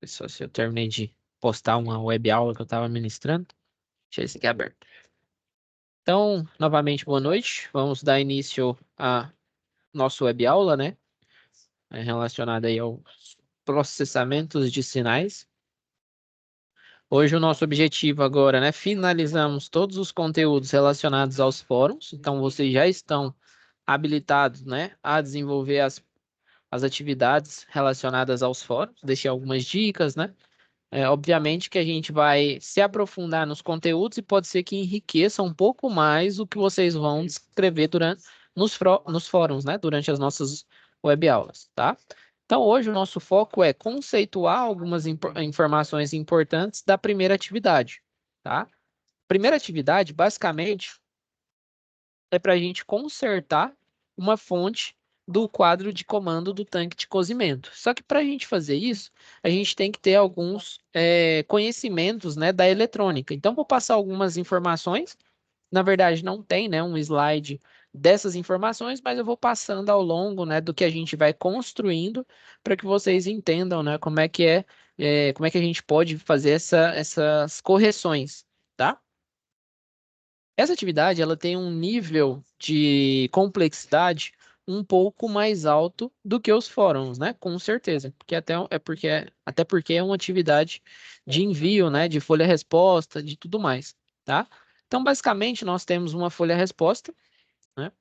Só se eu terminei de postar uma web aula que eu estava ministrando. Deixa esse aqui aberto. Então, novamente, boa noite. Vamos dar início à nossa web aula, né? Relacionada aí aos processamentos de sinais. Hoje o nosso objetivo agora, né? Finalizamos todos os conteúdos relacionados aos fóruns. Então, vocês já estão habilitados, né, a desenvolver as atividades relacionadas aos fóruns. Deixei algumas dicas, né? Obviamente que a gente vai se aprofundar nos conteúdos e pode ser que enriqueça um pouco mais o que vocês vão descrever nos fóruns, né? Durante as nossas web aulas, tá? Então, hoje o nosso foco é conceituar algumas informações importantes da primeira atividade, tá? Primeira atividade, basicamente, é para a gente consertar uma fonte do quadro de comando do tanque de cozimento. Só que para a gente fazer isso, a gente tem que ter alguns conhecimentos, né, da eletrônica. Então, vou passar algumas informações. Na verdade, não tem, né, um slide dessas informações, mas eu vou passando ao longo, né, do que a gente vai construindo para que vocês entendam, né, como é que a gente pode fazer essas correções, tá? Essa atividade ela tem um nível de complexidade um pouco mais alto do que os fóruns, né? Com certeza, porque até porque é uma atividade de envio, né? De folha-resposta, de tudo mais, tá? Então, basicamente, nós temos uma folha-resposta, né?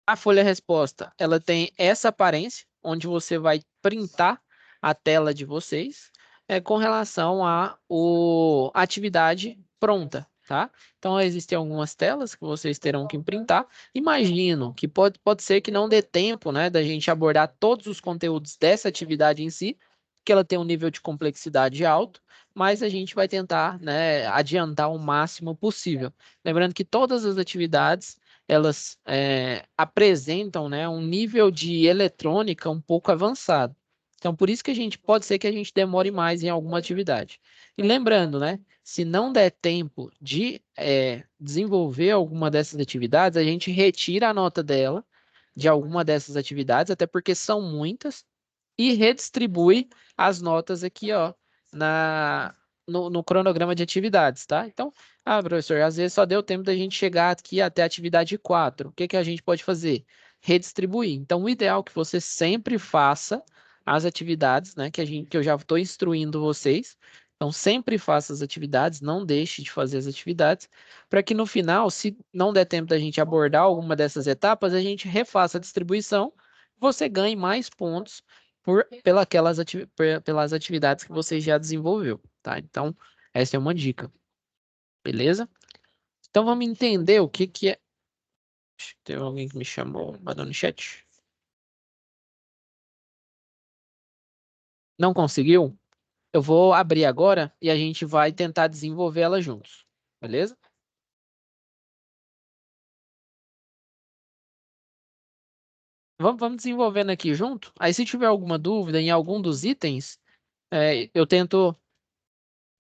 A folha-resposta ela tem essa aparência, onde você vai printar a tela de vocês com relação à atividade pronta, tá? Então, existem algumas telas que vocês terão que printar. Imagino que pode ser que não dê tempo, né, da gente abordar todos os conteúdos dessa atividade em si, que ela tem um nível de complexidade alto, mas a gente vai tentar, né, adiantar o máximo possível. Lembrando que todas as atividades elas apresentam, né, um nível de eletrônica um pouco avançado. Então, por isso que pode ser que a gente demore mais em alguma atividade. E lembrando, né, se não der tempo de desenvolver alguma dessas atividades, a gente retira a nota dela, de alguma dessas atividades, até porque são muitas, e redistribui as notas aqui, ó, no cronograma de atividades, tá? Então, professor, às vezes só deu tempo da gente chegar aqui até a atividade 4. O que que a gente pode fazer? Redistribuir. Então, o ideal é que você sempre faça as atividades, né, que eu já estou instruindo vocês. Então, sempre faça as atividades, não deixe de fazer as atividades, para que no final, se não der tempo da gente abordar alguma dessas etapas, a gente refaça a distribuição, você ganhe mais pontos pelas atividades que você já desenvolveu, tá? Então, essa é uma dica, beleza? Então, vamos entender o que que é. Tem alguém que me chamou, mandou no chat. Não conseguiu? Eu vou abrir agora e a gente vai tentar desenvolver ela juntos, beleza? Vamos desenvolvendo aqui junto. Aí, se tiver alguma dúvida em algum dos itens, eu tento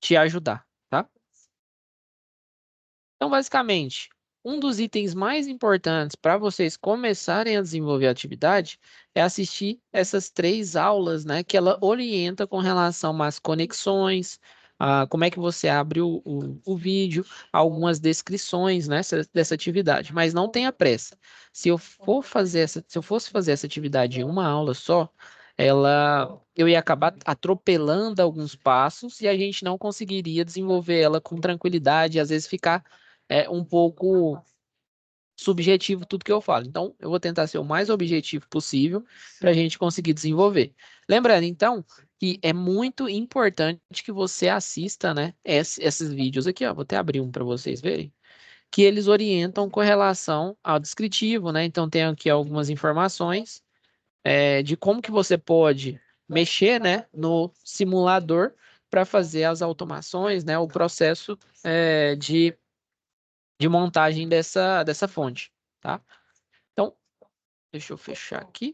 te ajudar, tá? Então, basicamente, um dos itens mais importantes para vocês começarem a desenvolver a atividade é assistir essas 3 aulas, né, que ela orienta com relação às conexões, a como é que você abre o vídeo, algumas descrições, né, dessa atividade. Mas não tenha pressa. Se eu fosse fazer essa atividade em uma aula só, eu ia acabar atropelando alguns passos e a gente não conseguiria desenvolver ela com tranquilidade, e às vezes ficar um pouco subjetivo tudo que eu falo. Então, eu vou tentar ser o mais objetivo possível para a gente conseguir desenvolver. Lembrando, então, que é muito importante que você assista, né, esses vídeos aqui, ó. Vou até abrir um para vocês verem, que eles orientam com relação ao descritivo, né? Então, tem aqui algumas informações de como que você pode mexer, né, no simulador para fazer as automações, né, o processo de montagem dessa fonte, tá? Então, deixa eu fechar aqui.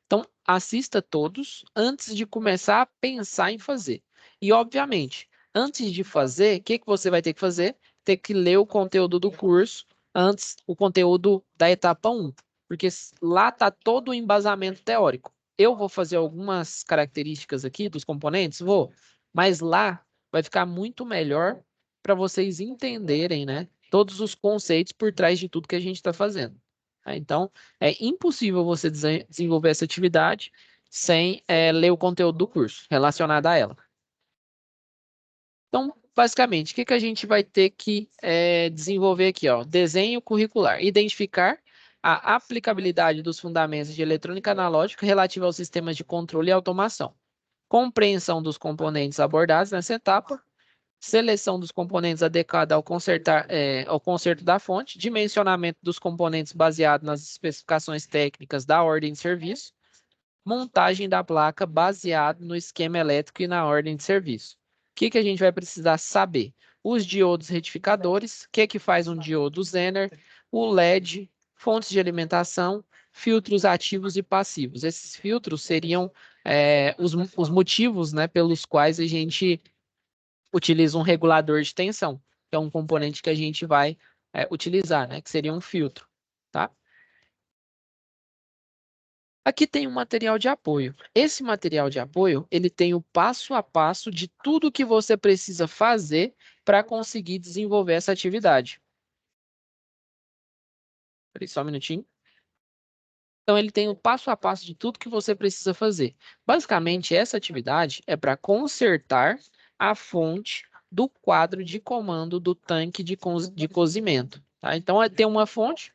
Então, assista todos antes de começar a pensar em fazer. E, obviamente, antes de fazer, o que que você vai ter que fazer? Ter que ler o conteúdo do curso antes, o conteúdo da etapa 1, porque lá está todo o embasamento teórico. eu vou fazer algumas características aqui dos componentes, vou, mas lá vai ficar muito melhor para vocês entenderem, né, todos os conceitos por trás de tudo que a gente está fazendo. Tá? Então, é impossível você desenvolver essa atividade sem ler o conteúdo do curso relacionado a ela. Então, basicamente, o que que a gente vai ter que desenvolver aqui? Ó? Desenho curricular. Identificar a aplicabilidade dos fundamentos de eletrônica analógica relativa aos sistemas de controle e automação. Compreensão dos componentes abordados nessa etapa. Seleção dos componentes adequada ao conserto da fonte. Dimensionamento dos componentes baseado nas especificações técnicas da ordem de serviço. Montagem da placa baseado no esquema elétrico e na ordem de serviço. O que que a gente vai precisar saber? Os diodos retificadores, o que que faz um diodo Zener, o LED, fontes de alimentação, filtros ativos e passivos. Esses filtros seriam os motivos, né, pelos quais a gente utiliza um regulador de tensão, que é um componente que a gente vai utilizar, né, que seria um filtro, tá? Aqui tem um material de apoio. Esse material de apoio, ele tem o passo a passo de tudo que você precisa fazer para conseguir desenvolver essa atividade. Espera aí só um minutinho. Então, ele tem o passo a passo de tudo que você precisa fazer. Basicamente, essa atividade é para consertar a fonte do quadro de comando do tanque de cozimento. Tá? Então, tem uma fonte,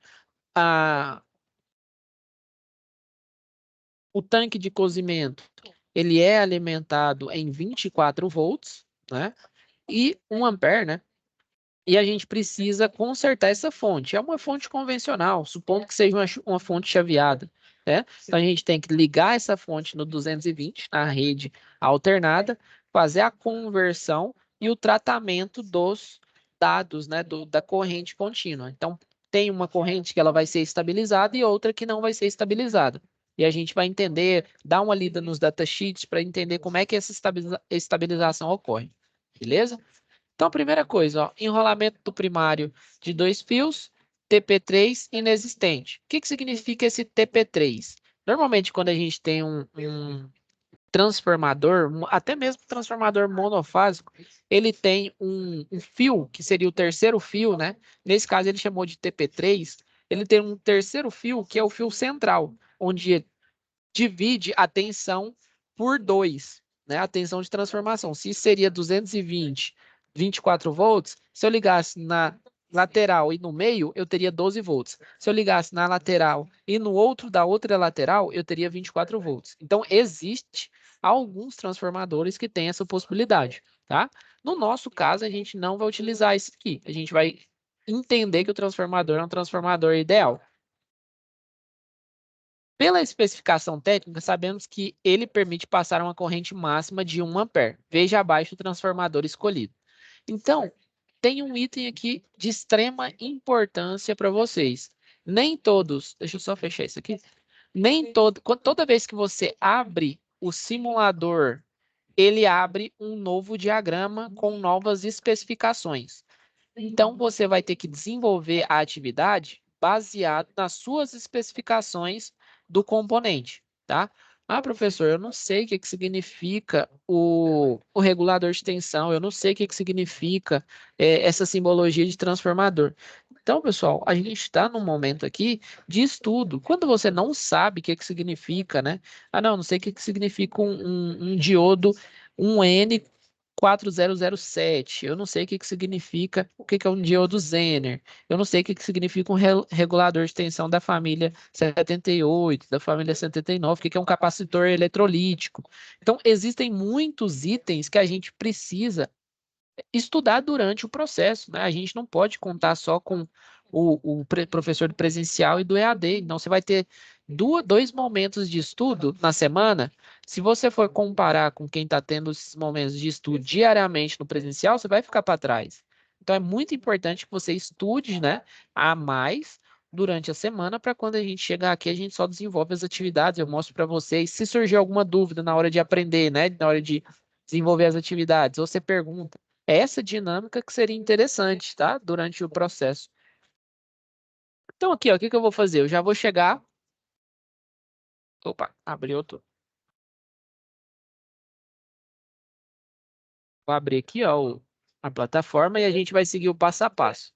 o tanque de cozimento, ele é alimentado em 24 volts, né? E 1 ampere, né? E a gente precisa consertar essa fonte. É uma fonte convencional, supondo que seja uma fonte chaveada, né? Então a gente tem que ligar essa fonte no 220, na rede alternada, fazer a conversão e o tratamento dos dados, né, da corrente contínua. Então tem uma corrente que ela vai ser estabilizada e outra que não vai ser estabilizada. E a gente vai entender, dar uma lida nos datasheets para entender como é que essa estabilização ocorre. Beleza? Então, a primeira coisa, ó, enrolamento do primário de 2 fios, TP3 inexistente. O que que significa esse TP3? Normalmente, quando a gente tem um transformador, até mesmo transformador monofásico, ele tem um fio, que seria o terceiro fio, né? Nesse caso, ele chamou de TP3. Ele tem um terceiro fio, que é o fio central, onde divide a tensão por 2, né? A tensão de transformação. Se seria 220, 24 volts, se eu ligasse na lateral e no meio, eu teria 12 volts. Se eu ligasse na lateral e no outro da outra lateral, eu teria 24 volts. Então, existe alguns transformadores que têm essa possibilidade, tá? No nosso caso, a gente não vai utilizar isso aqui. A gente vai entender que o transformador é um transformador ideal. Pela especificação técnica, sabemos que ele permite passar uma corrente máxima de 1 ampere. Veja abaixo o transformador escolhido. Então, tem um item aqui de extrema importância para vocês. Nem todos, deixa eu só fechar isso aqui. Toda vez que você abre o simulador, ele abre um novo diagrama com novas especificações. Então, você vai ter que desenvolver a atividade baseado nas suas especificações do componente, tá? Ah, professor, eu não sei o que que significa o regulador de tensão, eu não sei o que que significa essa simbologia de transformador. Então, pessoal, a gente está num momento aqui de estudo. Quando você não sabe o que que significa, né? Ah, não sei o que que significa um diodo, um N 4007. Eu não sei o que que significa, o que que é um diodo Zener. Eu não sei o que que significa um regulador de tensão da família 78, da família 79, o que que é um capacitor eletrolítico. Então, existem muitos itens que a gente precisa estudar durante o processo, né? A gente não pode contar só com o professor do presencial e do EAD. Então, você vai ter dois momentos de estudo na semana. Se você for comparar com quem está tendo esses momentos de estudo diariamente no presencial, você vai ficar para trás. Então, é muito importante que você estude, né, a mais durante a semana, para quando a gente chegar aqui, a gente só desenvolve as atividades. Eu mostro para vocês. Se surgir alguma dúvida na hora de aprender, né, na hora de desenvolver as atividades, você pergunta essa dinâmica que seria interessante, tá? Durante o processo. Então, aqui, ó, o que que eu vou fazer? Eu já vou chegar. Opa, abri outro. Vou abrir aqui, ó, a plataforma e a gente vai seguir o passo a passo.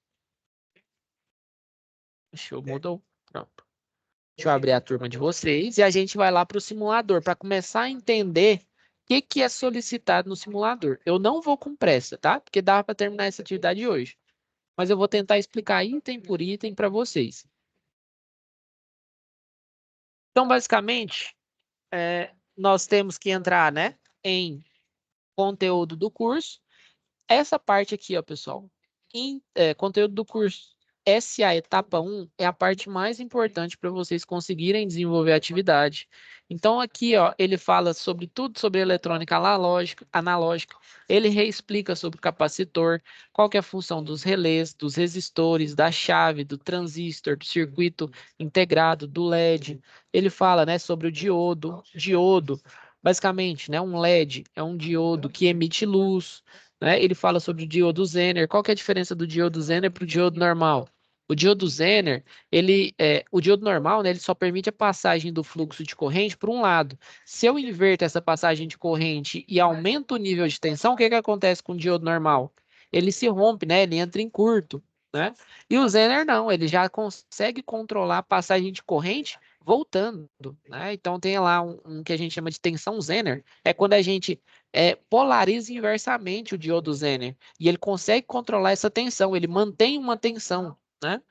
Deixa eu mudar. Pronto. Deixa eu abrir a turma de vocês e a gente vai lá para o simulador para começar a entender o que é solicitado no simulador. Eu não vou com pressa, tá? Porque dá para terminar essa atividade hoje. Mas eu vou tentar explicar item por item para vocês. Então, basicamente, nós temos que entrar, né, em conteúdo do curso. Essa parte aqui, ó, pessoal, conteúdo do curso SA etapa 1 é a parte mais importante para vocês conseguirem desenvolver a atividade. Então, aqui, ó, ele fala sobre tudo sobre eletrônica analógica, ele reexplica sobre o capacitor, qual que é a função dos relés, dos resistores, da chave, do transistor, do circuito integrado, do LED. Ele fala, né, sobre o diodo, basicamente, né, um LED é um diodo que emite luz, né? Ele fala sobre o diodo Zener. Qual que é a diferença do diodo Zener para o diodo normal? O diodo Zener, o diodo normal, né, ele só permite a passagem do fluxo de corrente por um lado. Se eu inverto essa passagem de corrente e aumento o nível de tensão, o que que acontece com o diodo normal? Ele se rompe, né? Ele entra em curto, né? E o Zener não, ele já consegue controlar a passagem de corrente voltando, né? Então tem lá um que a gente chama de tensão Zener, é quando a gente polariza inversamente o diodo Zener. E ele consegue controlar essa tensão, ele mantém uma tensão, né?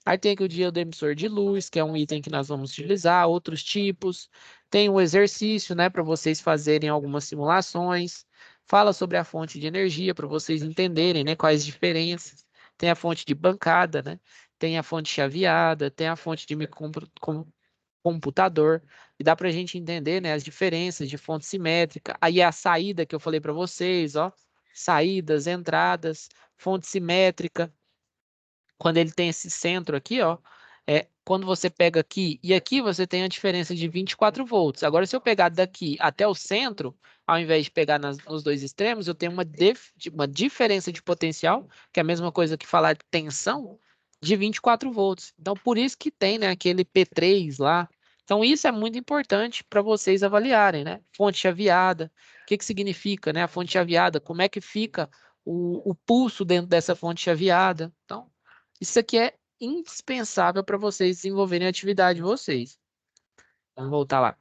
Aí tem aqui o diodo emissor de luz, que é um item que nós vamos utilizar, outros tipos. Tem o exercício, né, para vocês fazerem algumas simulações. Fala sobre a fonte de energia, para vocês entenderem, né, quais diferenças. Tem a fonte de bancada, né? Tem a fonte chaveada, tem a fonte de computador, e dá para a gente entender, né, as diferenças de fonte simétrica. Aí a saída que eu falei para vocês, ó, saídas, entradas, fonte simétrica, quando ele tem esse centro aqui, ó, quando você pega aqui e aqui, você tem a diferença de 24 volts. Agora, se eu pegar daqui até o centro, ao invés de pegar nos dois extremos, eu tenho uma diferença de potencial, que é a mesma coisa que falar de tensão, de 24 volts. Então, por isso que tem, né, aquele P3 lá. Então, isso é muito importante para vocês avaliarem, né? Fonte chaveada, o que que significa, né? A fonte chaveada, como é que fica o pulso dentro dessa fonte chaveada. Então, isso aqui é indispensável para vocês desenvolverem a atividade de vocês. Vamos voltar lá.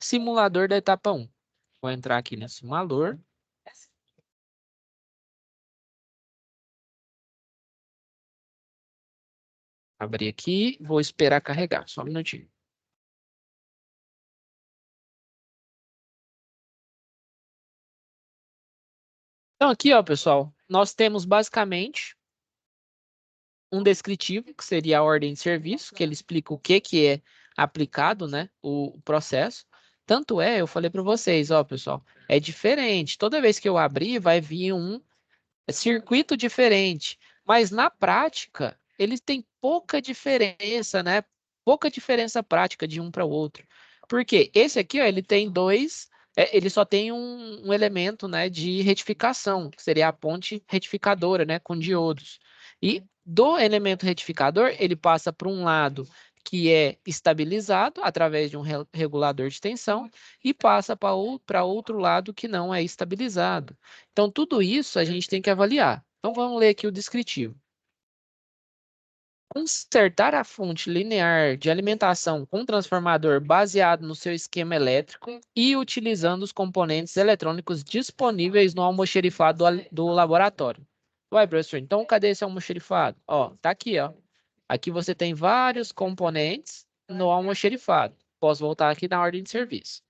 Simulador da etapa 1. Vou entrar aqui no simulador. Abrir aqui. Vou esperar carregar. Só um minutinho. Então aqui, ó, pessoal, nós temos basicamente um descritivo, que seria a ordem de serviço, que ele explica o que é aplicado, né, o processo. Tanto eu falei para vocês, ó, pessoal, é diferente. Toda vez que eu abrir, vai vir um circuito diferente, mas na prática eles têm pouca diferença, né? Pouca diferença prática de um para o outro. Porque esse aqui, ó, ele tem dois, ele só tem um elemento, né, de retificação, que seria a ponte retificadora, né, com diodos. E do elemento retificador, ele passa para um lado que é estabilizado através de um regulador de tensão e passa para outro lado que não é estabilizado. Então, tudo isso a gente tem que avaliar. Então, vamos ler aqui o descritivo. Consertar a fonte linear de alimentação com transformador baseado no seu esquema elétrico e utilizando os componentes eletrônicos disponíveis no almoxerifado do laboratório. Ué, professor, então cadê esse almoxerifado? Ó, tá aqui, ó. Aqui você tem vários componentes no almoxerifado. Posso voltar aqui na ordem de serviço.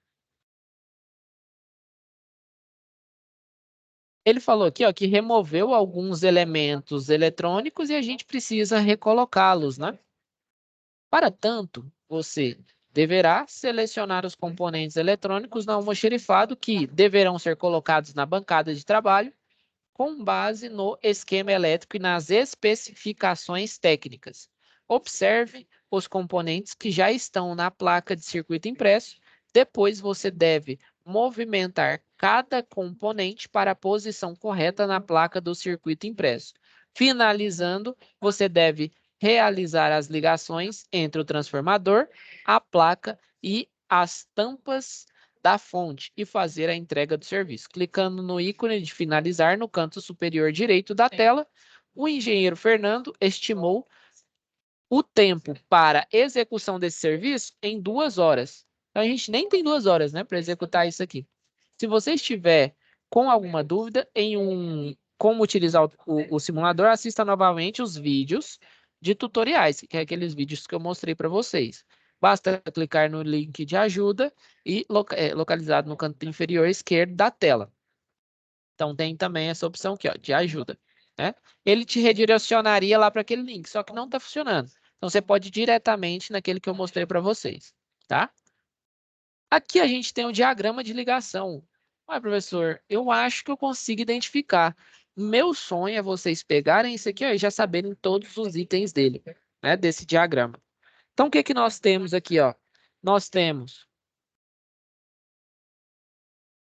Ele falou aqui, ó, que removeu alguns elementos eletrônicos e a gente precisa recolocá-los, né? Para tanto, você deverá selecionar os componentes eletrônicos no almoxerifado que deverão ser colocados na bancada de trabalho com base no esquema elétrico e nas especificações técnicas. Observe os componentes que já estão na placa de circuito impresso. Depois você deve movimentar cada componente para a posição correta na placa do circuito impresso. Finalizando, você deve realizar as ligações entre o transformador, a placa e as tampas da fonte e fazer a entrega do serviço. Clicando no ícone de finalizar no canto superior direito da tela, o engenheiro Fernando estimou o tempo para execução desse serviço em 2 horas. Então, a gente nem tem 2 horas, né, para executar isso aqui. Se você estiver com alguma dúvida como utilizar o simulador, assista novamente os vídeos de tutoriais, que é aqueles vídeos que eu mostrei para vocês. Basta clicar no link de ajuda e localizado no canto inferior esquerdo da tela. Então, tem também essa opção aqui, ó, de ajuda, né? Ele te redirecionaria lá para aquele link, só que não está funcionando. Então, você pode ir diretamente naquele que eu mostrei para vocês, tá? Aqui a gente tem o diagrama de ligação. Ué, professor, eu acho que eu consigo identificar. Meu sonho é vocês pegarem isso aqui, ó, e já saberem todos os itens dele, né, desse diagrama. Então, o que que nós temos aqui, ó? Nós temos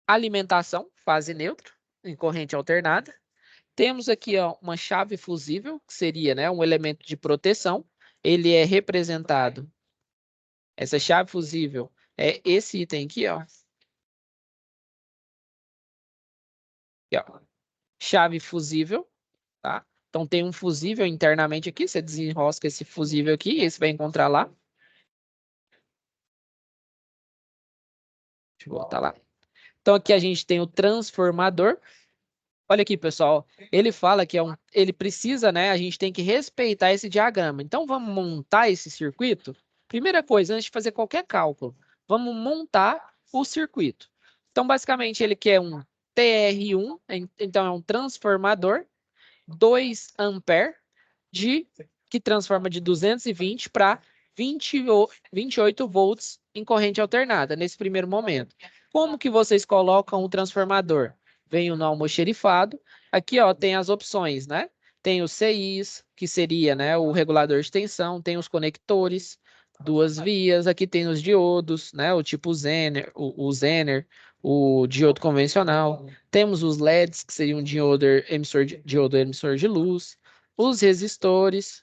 alimentação, fase neutra, em corrente alternada. Temos aqui, ó, uma chave fusível, que seria, né, um elemento de proteção. Ele é representado, essa chave fusível é esse item aqui, ó. Aqui, ó. Chave fusível, tá? Então tem um fusível internamente aqui, você desenrosca esse fusível aqui, e você vai encontrar lá. Deixa eu voltar lá. Então aqui a gente tem o transformador. Olha aqui, pessoal, ele fala que ele precisa, né? A gente tem que respeitar esse diagrama. Então, vamos montar esse circuito? Primeira coisa, antes de fazer qualquer cálculo, vamos montar o circuito. Então, basicamente, ele quer um TR1, então é um transformador, 2 ampere, que transforma de 220 para 28 volts em corrente alternada, nesse primeiro momento. Como que vocês colocam o transformador? Vem no almoxerifado. Aqui, ó, tem as opções, né? Tem os CIs, que seria, né, o regulador de tensão, tem os conectores, 2 vias, aqui tem os diodos, né, o tipo Zener, o Zener, o diodo convencional. Temos os LEDs, que seria um diodo emissor de luz, os resistores,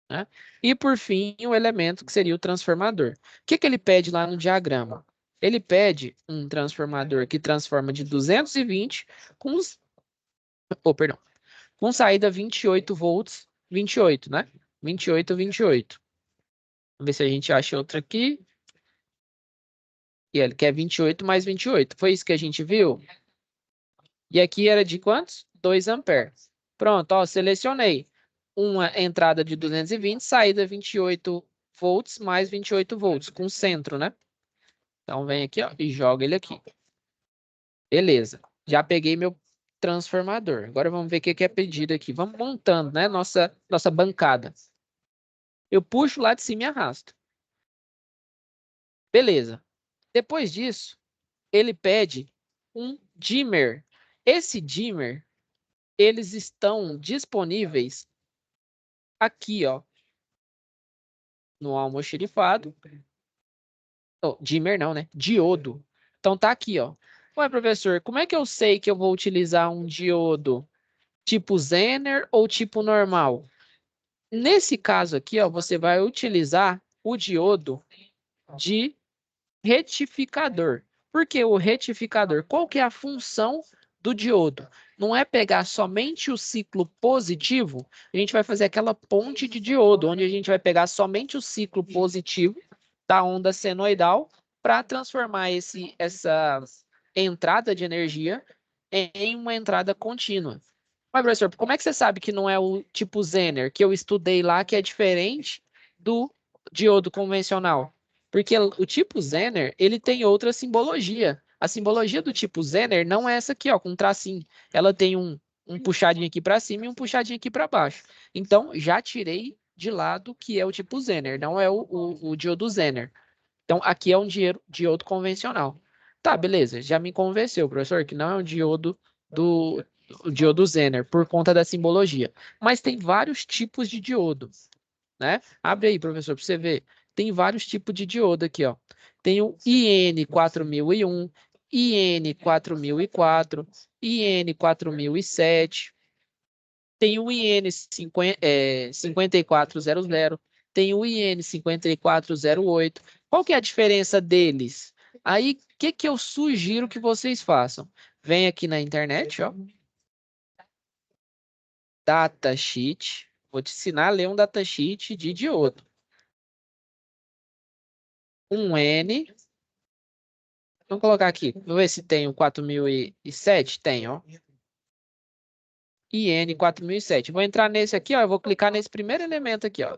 né? E, por fim, o elemento que seria o transformador. O que que ele pede lá no diagrama? Ele pede um transformador que transforma de 220 com, perdão, com saída 28 volts, 28, né? 28, 28. Vamos ver se a gente acha outro aqui. E ele quer 28 mais 28. Foi isso que a gente viu? E aqui era de quantos? 2 amperes. Pronto, ó, selecionei uma entrada de 220, saída 28 volts mais 28 volts, com centro, né? Então, vem aqui, ó, e joga ele aqui. Beleza. Já peguei meu transformador. Agora vamos ver o que é pedido aqui. Vamos montando, né? Nossa bancada. Eu puxo lá de cima e arrasto. Beleza. Depois disso, ele pede um dimmer. Esse dimmer, eles estão disponíveis aqui, ó, no almoxerifado. Oh, dimmer não, né? Diodo. Então tá aqui, ó. Ué, professor, como é que eu sei que eu vou utilizar um diodo tipo Zener ou tipo normal? Nesse caso aqui, ó, você vai utilizar o diodo de retificador. Por que o retificador? Qual que é a função do diodo? Não é pegar somente o ciclo positivo, a gente vai fazer aquela ponte de diodo, onde a gente vai pegar somente o ciclo positivo da onda senoidal para transformar essa entrada de energia em uma entrada contínua. Mas, professor, como é que você sabe que não é o tipo Zener, que eu estudei lá, que é diferente do diodo convencional? Porque o tipo Zener, ele tem outra simbologia. A simbologia do tipo Zener não é essa aqui, ó, com um tracinho. Ela tem um puxadinho aqui para cima e um puxadinho aqui para baixo. Então, já tirei de lado que é o tipo Zener, não é o diodo Zener. Então, aqui é um diodo convencional. Tá, beleza. Já me convenceu, professor, que não é um diodo do o diodo Zener, por conta da simbologia. Mas tem vários tipos de diodo, né? Abre aí, professor, para você ver. Tem vários tipos de diodo aqui, ó. Tem o IN4001, IN4004, IN4007, tem o IN5400, tem o IN5408. Qual que é a diferença deles? Aí, o que eu sugiro que vocês façam? Vem aqui na internet, ó. Datasheet. Vou te ensinar a ler um datasheet de diodo. Um N. Vamos colocar aqui. Vamos ver se tem o 4007. Tem, ó. IN 4007. Vou entrar nesse aqui, ó. Eu vou clicar nesse primeiro elemento aqui, ó.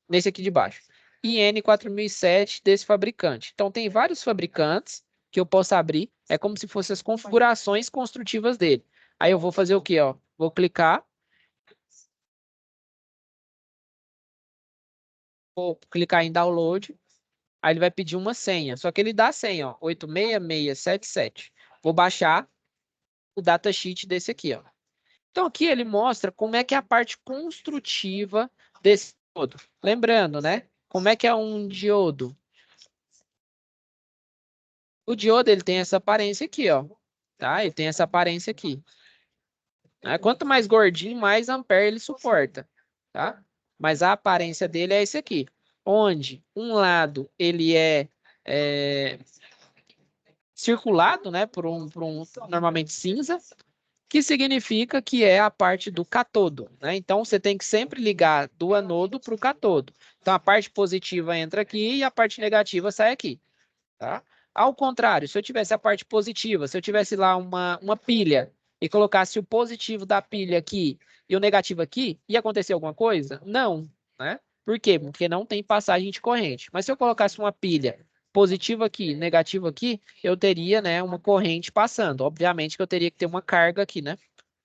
Nesse aqui de baixo. IN 4007 desse fabricante. Então, tem vários fabricantes que eu posso abrir. É como se fossem as configurações construtivas dele. Aí eu vou fazer o quê, ó? Vou clicar. Vou clicar em download. Aí ele vai pedir uma senha. Só que ele dá a senha, ó. 86677. Vou baixar o datasheet desse aqui, ó. Então, aqui ele mostra como é que é a parte construtiva desse diodo. Lembrando, né? Como é que é um diodo? O diodo, ele tem essa aparência aqui, ó. Tá? Ele tem essa aparência aqui. Né? Quanto mais gordinho, mais ampere ele suporta. Tá? Mas a aparência dele é esse aqui. Onde um lado ele é circulado, né? Por um normalmente cinza, que significa que é a parte do catodo, né? Então, você tem que sempre ligar do anodo para o catodo. Então, a parte positiva entra aqui e a parte negativa sai aqui, tá? Ao contrário, se eu tivesse a parte positiva, se eu tivesse lá uma pilha e colocasse o positivo da pilha aqui e o negativo aqui, ia acontecer alguma coisa? Não, né? Por quê? Porque não tem passagem de corrente. Mas se eu colocasse uma pilha positiva aqui, negativa aqui, eu teria, né, uma corrente passando. Obviamente que eu teria que ter uma carga aqui, né?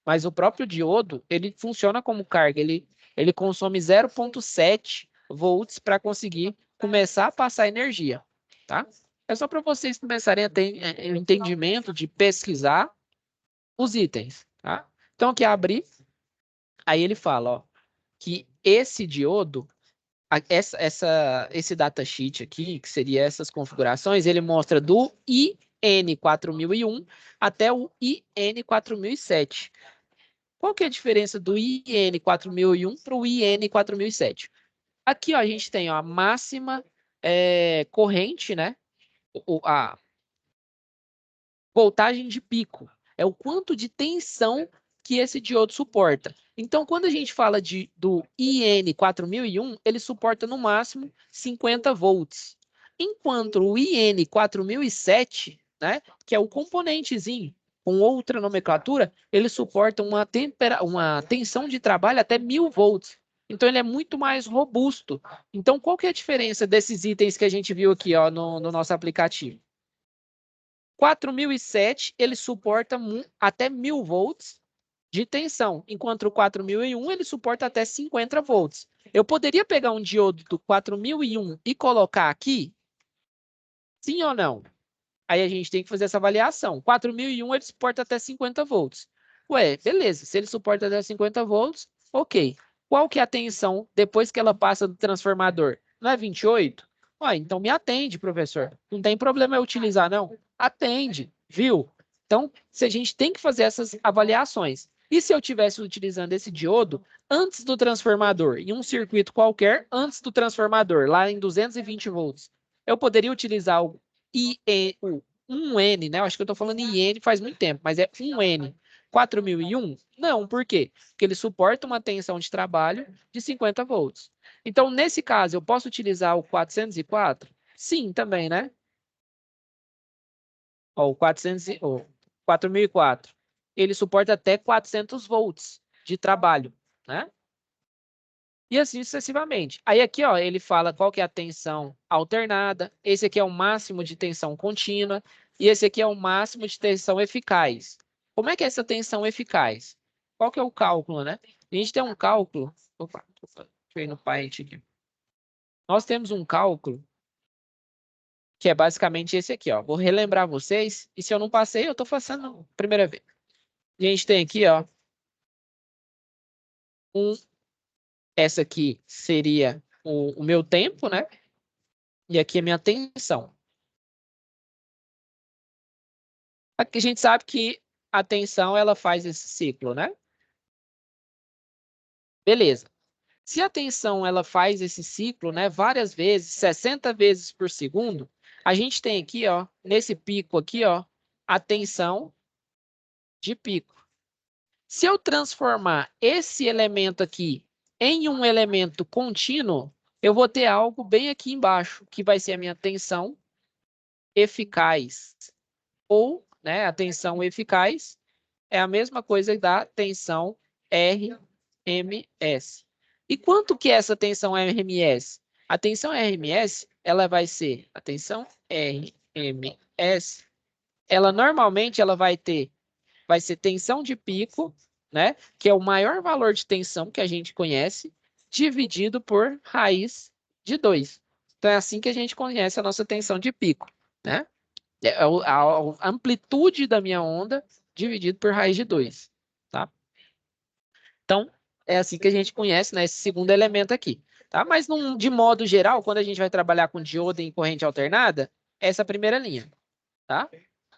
Mas o próprio diodo, ele funciona como carga, ele consome 0,7 volts para conseguir começar a passar energia, tá? É só para vocês começarem a ter o entendimento de pesquisar os itens, tá? Então, aqui abrir, aí ele fala, ó, que esse diodo, esse datasheet aqui, que seria essas configurações, ele mostra do IN4001 até o IN4007. Qual que é a diferença do IN4001 para o IN4007? Aqui, ó, a gente tem, ó, a máxima corrente, né? A voltagem de pico. É o quanto de tensão que esse diodo suporta. Então, quando a gente fala do IN4001, ele suporta no máximo 50 volts. Enquanto o IN4007, né, que é o componentezinho com outra nomenclatura, ele suporta uma tensão de trabalho até 1000 volts. Então, ele é muito mais robusto. Então, qual que é a diferença desses itens que a gente viu aqui, ó, no nosso aplicativo? 4007 ele suporta até 1000 volts de tensão, enquanto o 4001 ele suporta até 50 volts. Eu poderia pegar um diodo do 4001 e colocar aqui? Sim ou não? Aí a gente tem que fazer essa avaliação. 4001 ele suporta até 50 volts. Ué, beleza. Se ele suporta até 50 volts, ok. Qual que é a tensão depois que ela passa do transformador? Não é 28? Ué, então me atende, professor. Não tem problema eu utilizar, não? Atende, viu? Então, se a gente tem que fazer essas avaliações. E se eu estivesse utilizando esse diodo antes do transformador, em um circuito qualquer, antes do transformador, lá em 220 volts, eu poderia utilizar o o 1N, né? Eu acho que eu estou falando em N faz muito tempo, mas é 1N 4001? Não, por quê? Porque ele suporta uma tensão de trabalho de 50 volts. Então, nesse caso, eu posso utilizar o 404? Sim, também, né? Ó, o 4004. Ele suporta até 400 volts de trabalho, né? E assim sucessivamente. Aí aqui, ó, ele fala qual que é a tensão alternada, esse aqui é o máximo de tensão contínua e esse aqui é o máximo de tensão eficaz. Como é que é essa tensão eficaz? Qual que é o cálculo, né? A gente tem um cálculo. Opa, deixa eu ir no Paint aqui. Nós temos um cálculo que é basicamente esse aqui, ó. Vou relembrar vocês e se eu não passei, eu estou passando a primeira vez. A gente tem aqui, ó, essa aqui seria o meu tempo, né? E aqui a minha tensão. Aqui a gente sabe que a tensão ela faz esse ciclo, né? Beleza. Se a tensão ela faz esse ciclo, né, várias vezes, 60 vezes por segundo, A gente tem aqui, ó, nesse pico aqui, ó, a tensão de pico. Se eu transformar esse elemento aqui em um elemento contínuo, eu vou ter algo bem aqui embaixo, que vai ser a minha tensão eficaz. Ou, né, a tensão eficaz é a mesma coisa da tensão RMS. E quanto que é essa tensão RMS? A tensão RMS, ela vai ser, a tensão RMS, ela normalmente ela vai ser tensão de pico, né, que é o maior valor de tensão que a gente conhece, dividido por raiz de 2. Então é assim que a gente conhece a nossa tensão de pico, né? É a amplitude da minha onda dividido por raiz de 2, tá? Então, é assim que a gente conhece, né, esse segundo elemento aqui, tá? Mas de modo geral, quando a gente vai trabalhar com diodo em corrente alternada, essa é a primeira linha, tá?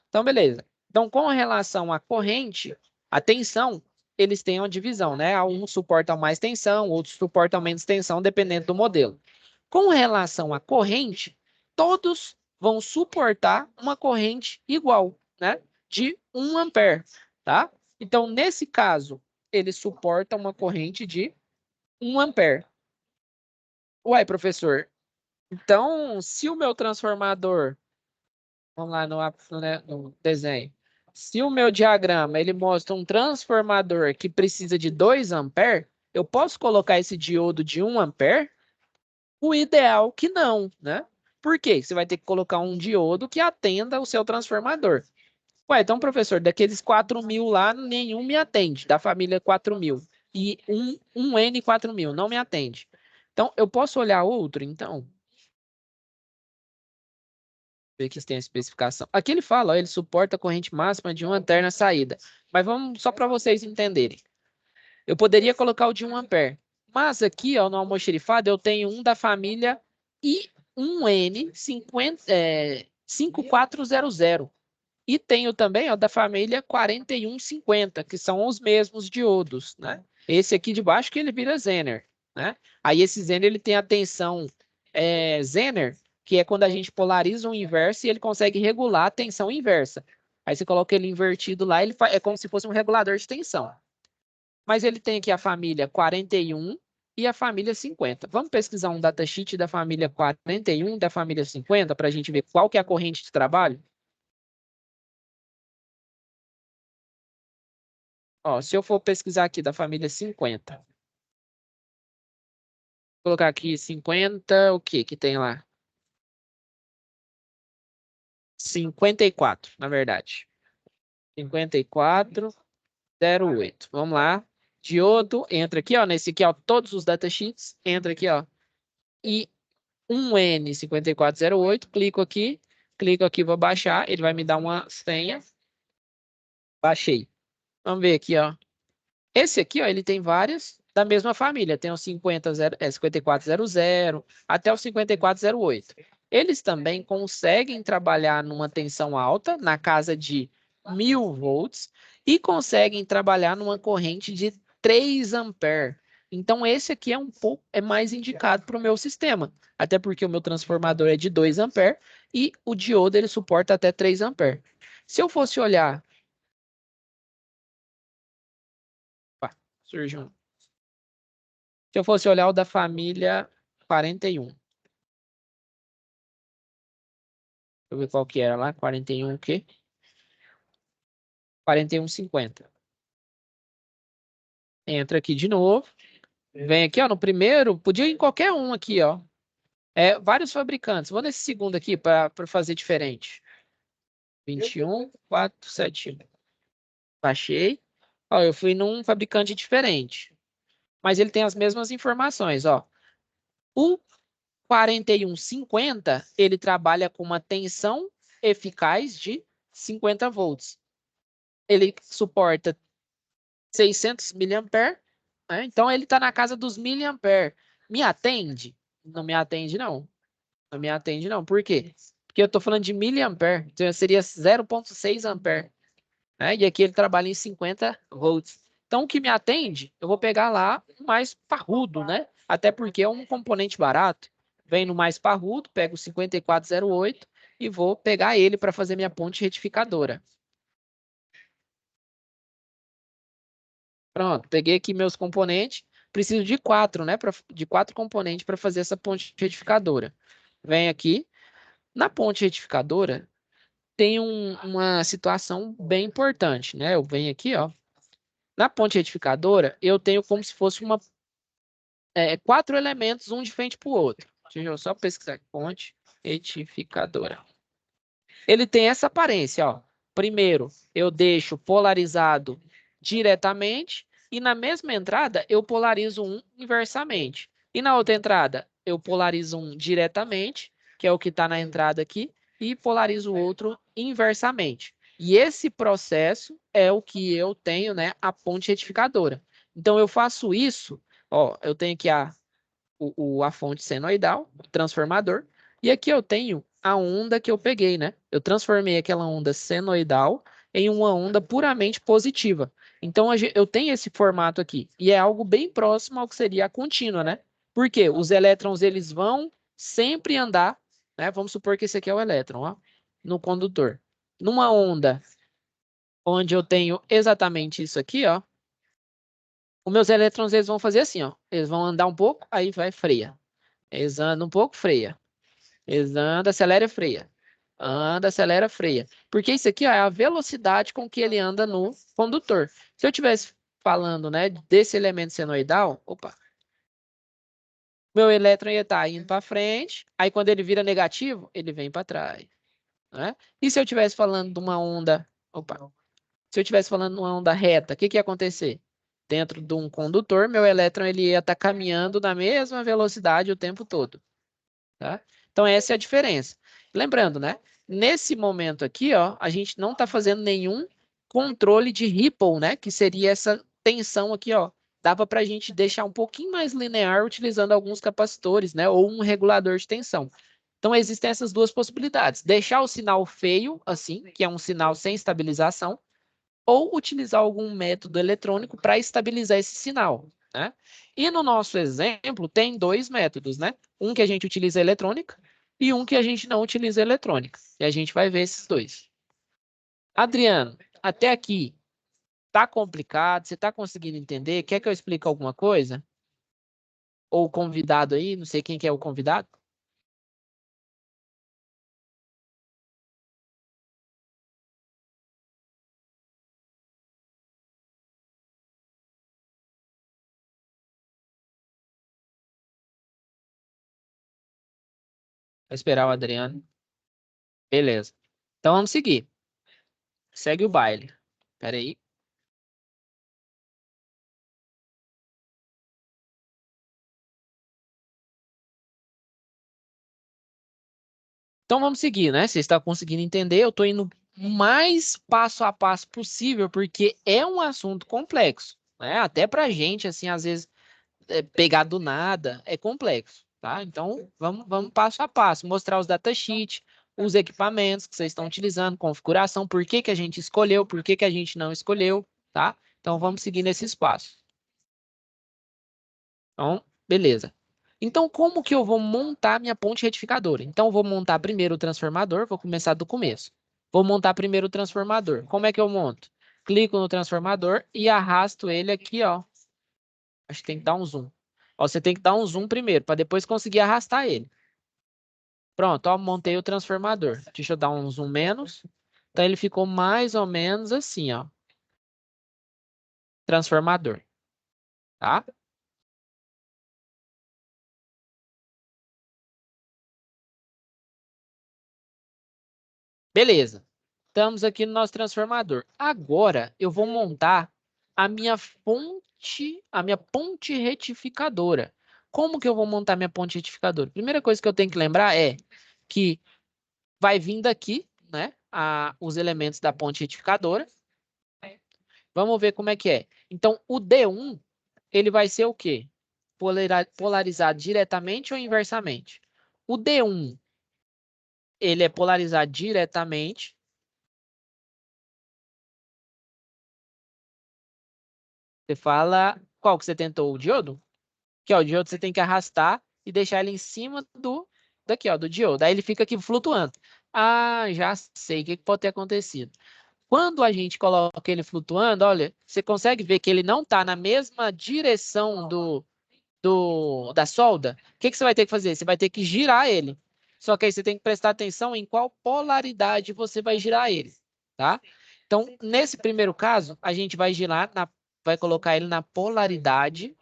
Então, beleza. Então, com relação à corrente, a tensão, eles têm uma divisão, né? Um suporta mais tensão, outro suporta menos tensão, dependendo do modelo. Com relação à corrente, todos vão suportar uma corrente igual, né? De 1 ampere, tá? Então, nesse caso, ele suporta uma corrente de 1 ampere. Uai, professor, então, se o meu transformador, vamos lá no desenho, se o meu diagrama ele mostra um transformador que precisa de 2 ampere, eu posso colocar esse diodo de 1 ampere? O ideal que não, né? Por quê? Você vai ter que colocar um diodo que atenda o seu transformador. Ué, então, professor, daqueles 4.000 lá, nenhum me atende, da família 4.000. E um N 4.000 não me atende. Então, eu posso olhar outro, então? Ver que tem a especificação. Aqui ele fala, ó, ele suporta a corrente máxima de 1 ampere na saída. Mas vamos só para vocês entenderem. Eu poderia colocar o de 1 ampere. Mas aqui, ó, no almoxerifado, eu tenho um da família I1N 5400. E tenho também, ó, da família 4150, que são os mesmos diodos, né? Esse aqui de baixo que ele vira Zener, né? Aí esse Zener ele tem a tensão Zener, que é quando a gente polariza o inverso e ele consegue regular a tensão inversa. Aí você coloca ele invertido lá, é como se fosse um regulador de tensão. Mas ele tem aqui a família 41 e a família 50. Vamos pesquisar um datasheet da família 41 e da família 50 para a gente ver qual que é a corrente de trabalho? Ó, se eu for pesquisar aqui da família 50, vou colocar aqui 50, o que que tem lá? 54, na verdade. 5408. Vamos lá. Diodo, entra aqui, ó, nesse aqui, ó, todos os datasheets, entra aqui, ó. E 1N5408, clico aqui, vou baixar, ele vai me dar uma senha. Baixei. Vamos ver aqui, ó. Esse aqui, ó, ele tem várias da mesma família. Tem o 5400 até o 5408. Eles também conseguem trabalhar numa tensão alta, na casa de 1.000 volts, e conseguem trabalhar numa corrente de 3 ampere. Então, esse aqui é mais indicado para o meu sistema. Até porque o meu transformador é de 2 ampere e o diodo ele suporta até 3 ampere. Se eu fosse olhar... Opa, surgiu um. Se eu fosse olhar o da família 41. Deixa eu ver qual que era lá. 41 o quê? 4150. Entra aqui de novo. Vem aqui, ó, no primeiro. Podia ir em qualquer um aqui, ó. Vários fabricantes. Vou nesse segundo aqui para fazer diferente. 21471. Baixei. Ó, eu fui num fabricante diferente. Mas ele tem as mesmas informações, ó. O 4150, ele trabalha com uma tensão eficaz de 50 volts. Ele suporta 600 miliampere, né? Então ele está na casa dos miliampere. Me atende? Não me atende, não. Não me atende, não. Por quê? Porque eu estou falando de miliampere, então seria 0,6 ampere, né? E aqui ele trabalha em 50 volts. Então, o que me atende, eu vou pegar lá o mais parrudo, né? Até porque é um componente barato. Venho no mais parrudo, pego o 5408 e vou pegar ele para fazer minha ponte retificadora. Pronto, peguei aqui meus componentes. Preciso de 4, né? De 4 componentes para fazer essa ponte retificadora. Venho aqui. Na ponte retificadora, tem uma situação bem importante, né? Eu venho aqui, ó. Na ponte retificadora, eu tenho como se fosse 4 elementos, um de frente para o outro. Deixa eu só pesquisar aqui. Ponte retificadora. Ele tem essa aparência, ó. Primeiro, eu deixo polarizado diretamente e na mesma entrada eu polarizo um inversamente. E na outra entrada, eu polarizo um diretamente, que é o que está na entrada aqui, e polarizo o outro inversamente. E esse processo é o que eu tenho, né, a ponte retificadora. Então, eu faço isso, ó, eu tenho aqui a fonte senoidal, o transformador, e aqui eu tenho a onda que eu peguei, né? Eu transformei aquela onda senoidal em uma onda puramente positiva. Então, eu tenho esse formato aqui, e é algo bem próximo ao que seria a contínua, né? Porque os elétrons, eles vão sempre andar, né? Vamos supor que esse aqui é o elétron, ó, no condutor. Numa onda onde eu tenho exatamente isso aqui, ó, os meus elétrons, eles vão fazer assim, ó. Eles vão andar um pouco, aí vai freia. Eles andam um pouco, freia. Eles andam, acelera, freia. Anda, acelera, freia. Porque isso aqui ó, é a velocidade com que ele anda no condutor. Se eu estivesse falando, né, desse elemento senoidal, opa, meu elétron ia estar indo para frente, aí quando ele vira negativo, ele vem para trás, né? E se eu estivesse falando de uma onda, opa, se eu estivesse falando de uma onda reta, o que que ia acontecer? Dentro de um condutor, meu elétron ele ia estar caminhando na mesma velocidade o tempo todo. Tá? Então, essa é a diferença. Lembrando, né? Nesse momento aqui, ó, a gente não está fazendo nenhum controle de ripple, né? Que seria essa tensão aqui, ó. Dava para a gente deixar um pouquinho mais linear utilizando alguns capacitores, né? Ou um regulador de tensão. Então, existem essas duas possibilidades. Deixar o sinal feio, assim, que é um sinal sem estabilização, ou utilizar algum método eletrônico para estabilizar esse sinal, né? E no nosso exemplo, tem dois métodos, né? Um que a gente utiliza eletrônica e um que a gente não utiliza eletrônica. E a gente vai ver esses dois. Adriano, até aqui, tá complicado? Você tá conseguindo entender? Quer que eu explique alguma coisa? Ou o convidado aí, não sei quem que é o convidado. Vou esperar o Adriano. Beleza. Então vamos seguir. Segue o baile. Espera aí. Então vamos seguir, né? Você está conseguindo entender? Eu estou indo o mais passo a passo possível, porque é um assunto complexo, né? Até para a gente, assim, às vezes, pegar do nada é complexo, tá? Então vamos passo a passo, mostrar os datasheets, os equipamentos que vocês estão utilizando, configuração, por que que a gente escolheu, por que que a gente não escolheu, tá? Então vamos seguir nesse espaço. Então, beleza. Então, como que eu vou montar minha ponte retificadora? Então, eu vou montar primeiro o transformador, vou começar do começo. Vou montar primeiro o transformador. Como é que eu monto? Clico no transformador e arrasto ele aqui, ó. Acho que tem que dar um zoom. Ó, você tem que dar um zoom primeiro, para depois conseguir arrastar ele. Pronto, ó, montei o transformador. Deixa eu dar um zoom menos. Então, ele ficou mais ou menos assim, ó. Transformador, tá? Beleza. Estamos aqui no nosso transformador. Agora eu vou montar a minha ponte retificadora. Como que eu vou montar minha ponte retificadora? Primeira coisa que eu tenho que lembrar é que vai vir daqui, né, os elementos da ponte retificadora. Vamos ver como é que é. Então, o D1, ele vai ser o quê? Polarizado diretamente ou inversamente? O D1, ele é polarizado diretamente. Você fala qual que você tentou? O diodo? Que ó, o diodo você tem que arrastar e deixar ele em cima daqui, ó, do diodo. Aí ele fica aqui flutuando. Ah, já sei o que pode ter acontecido. Quando a gente coloca ele flutuando, olha, você consegue ver que ele não está na mesma direção da solda. O que você vai ter que fazer? Você vai ter que girar ele. Só que aí você tem que prestar atenção em qual polaridade você vai girar ele, tá? Então, nesse primeiro caso, a gente vai vai colocar ele na polaridade